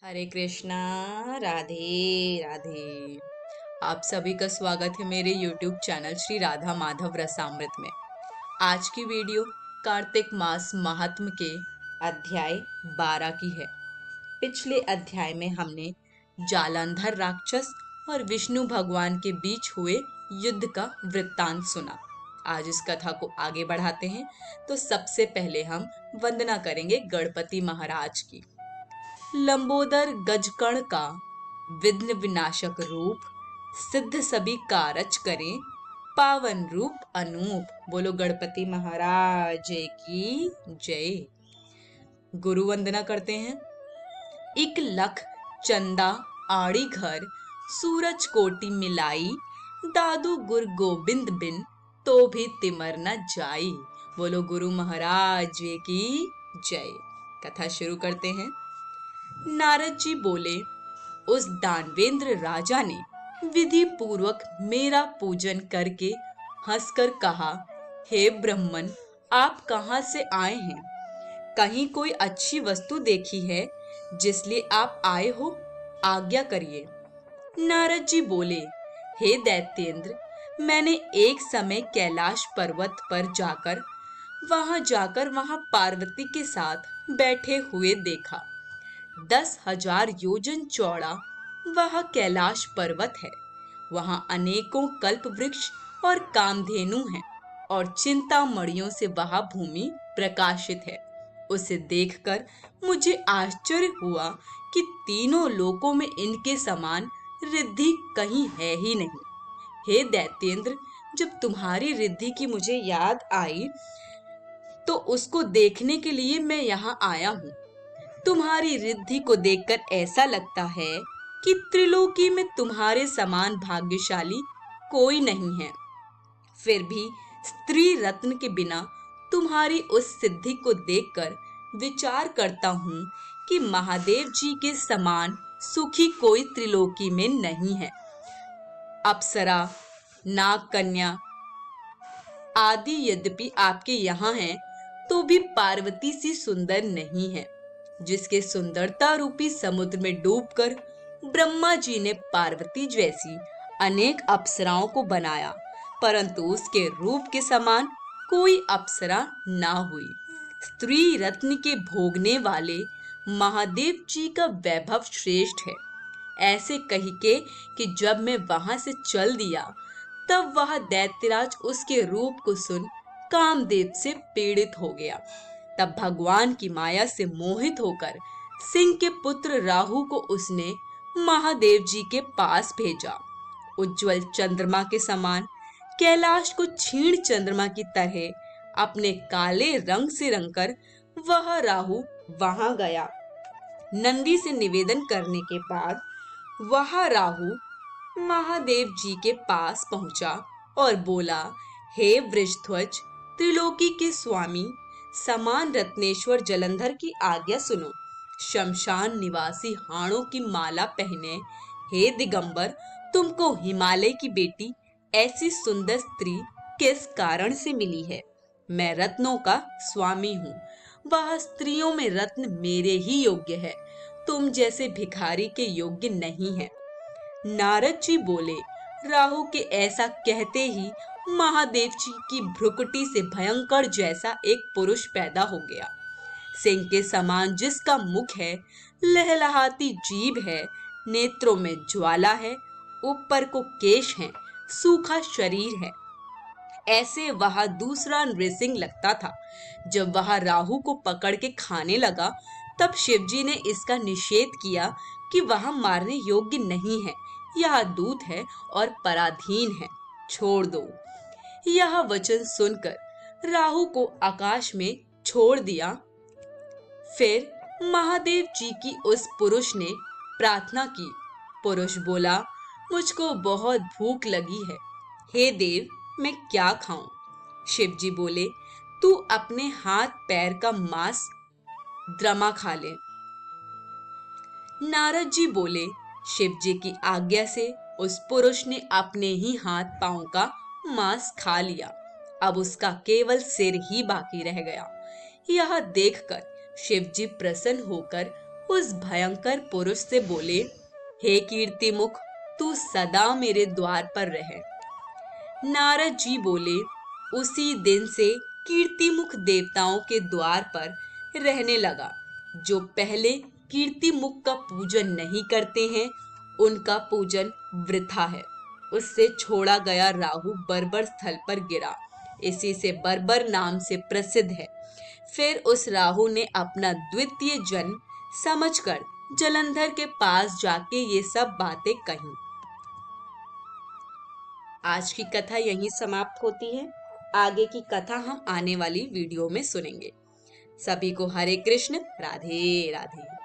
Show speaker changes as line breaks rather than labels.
हरे कृष्णा। राधे राधे। आप सभी का स्वागत है मेरे YouTube चैनल श्री राधा माधव रसामृत में। आज की वीडियो कार्तिक मास महात्म के अध्याय 12 की है। पिछले अध्याय में हमने जालंधर राक्षस और विष्णु भगवान के बीच हुए युद्ध का वृत्तांत सुना। आज इस कथा को आगे बढ़ाते हैं। तो सबसे पहले हम वंदना करेंगे गणपति महाराज की। लंबोदर गजकर्ण का विघ्न विनाशक रूप, सिद्ध सभी कारज करें, पावन रूप अनूप। बोलो गणपति महाराज की जय। गुरु वंदना करते हैं। 1 लख चंदा आड़ी घर, सूरज कोटि मिलाई, दादू गुर गोबिंद बिन, तो भी तिमर न जाई। बोलो गुरु महाराज की जय। कथा शुरू करते हैं। नारद जी बोले, उस दानवेंद्र राजा ने विधि पूर्वक मेरा पूजन करके हंसकर कहा, हे ब्राह्मण, आप कहाँ से आए हैं? कहीं कोई अच्छी वस्तु देखी है जिसलिए आप आए हो? आज्ञा करिए। नारद जी बोले, हे दैत्येंद्र, मैंने एक समय कैलाश पर्वत पर जाकर वहां पार्वती के साथ बैठे हुए देखा। 10,000 योजन चौड़ा वह कैलाश पर्वत है। वहां अनेकों कल्प वृक्ष और कामधेनु हैं और चिंतामणियों से वह भूमि प्रकाशित है। उसे देखकर मुझे आश्चर्य हुआ कि तीनों लोकों में इनके समान रिद्धि कहीं है ही नहीं। हे दैत्येंद्र, जब तुम्हारी रिद्धि की मुझे याद आई तो उसको देखने के लिए मैं यहाँ आया हूँ। तुम्हारी रिद्धि को देखकर ऐसा लगता है कि त्रिलोकी में तुम्हारे समान भाग्यशाली कोई नहीं है। फिर भी स्त्री रत्न के बिना तुम्हारी उस सिद्धि को देखकर विचार करता हूँ कि महादेव जी के समान सुखी कोई त्रिलोकी में नहीं है। अप्सरा, नाग कन्या आदि यद्यपि आपके यहाँ हैं, तो भी पार्वती सी सुंदर नहीं है। जिसके सुंदरता रूपी समुद्र में डूबकर ब्रह्मा जी ने पार्वती जैसी अनेक अप्सराओं को बनाया, परंतु उसके रूप के समान कोई अप्सरा ना हुई। स्त्री रत्न के भोगने वाले महादेव जी का वैभव श्रेष्ठ है। ऐसे कही के कि जब मैं वहां से चल दिया, तब वह दैत्यराज उसके रूप को सुन कामदेव से पीड़ित हो गया। तब भगवान की माया से मोहित होकर सिंह के पुत्र राहु को उसने महादेव जी के पास भेजा। उज्जवल चंद्रमा के समान कैलाश को क्षीण चंद्रमा की तरह अपने काले रंग से रंगकर वह राहु वहां गया। नंदी से निवेदन करने के बाद वह राहु महादेव जी के पास पहुंचा और बोला, हे वृषध्वज, त्रिलोकी के स्वामी समान रत्नेश्वर जलंधर की आज्ञा सुनो। शमशान निवासी हाड़ों की माला पहने हे दिगंबर, तुमको हिमालय की बेटी ऐसी सुंदर स्त्री किस कारण से मिली है? मैं रत्नों का स्वामी हूँ। वह स्त्रियों में रत्न मेरे ही योग्य है, तुम जैसे भिखारी के योग्य नहीं है। नारद जी बोले, राहु के ऐसा कहते ही महादेव जी की भ्रुकुटी से भयंकर जैसा एक पुरुष पैदा हो गया। सिंह के समान जिसका मुख है, लहलहाती जीभ है, नेत्रों में ज्वाला है, ऊपर को केश है, सूखा शरीर है। ऐसे वह दूसरा नृसिंह लगता था। जब वह राहु को पकड़ के खाने लगा, तब शिवजी ने इसका निषेध किया कि वह मारने योग्य नहीं है, यह दूत है और पराधीन है, छोड़ दो। यह वचन सुनकर राहु को आकाश में छोड़ दिया। फिर महादेव जी की उस पुरुष ने प्रार्थना की। पुरुष बोला, मुझको बहुत भूख लगी है, हे देव, मैं क्या खाऊं? शिव जी बोले, तू अपने हाथ पैर का मांस द्रमा खा ले। नारद जी बोले, शिव जी की आज्ञा से उस पुरुष ने अपने ही हाथ पांव का मांस खा लिया। अब उसका केवल सिर ही बाकी रह गया। यह देखकर शिव जी प्रसन्न होकर उस भयंकर पुरुष से बोले, हे कीर्तिमुख, तू सदा मेरे द्वार पर रहे। नारद जी बोले, उसी दिन से कीर्तिमुख देवताओं के द्वार पर रहने लगा। जो पहले कीर्तिमुख का पूजन नहीं करते हैं, उनका पूजन वृथा है। उससे छोड़ा गया राहु बर्बर स्थल पर गिरा, इसी से बर्बर नाम से प्रसिद्ध है। फिर उस राहु ने अपना द्वितीय जन्म समझकर जलंधर के पास जाके ये सब बातें कही। आज की कथा यहीं समाप्त होती है। आगे की कथा हम आने वाली वीडियो में सुनेंगे। सभी को हरे कृष्ण, राधे राधे।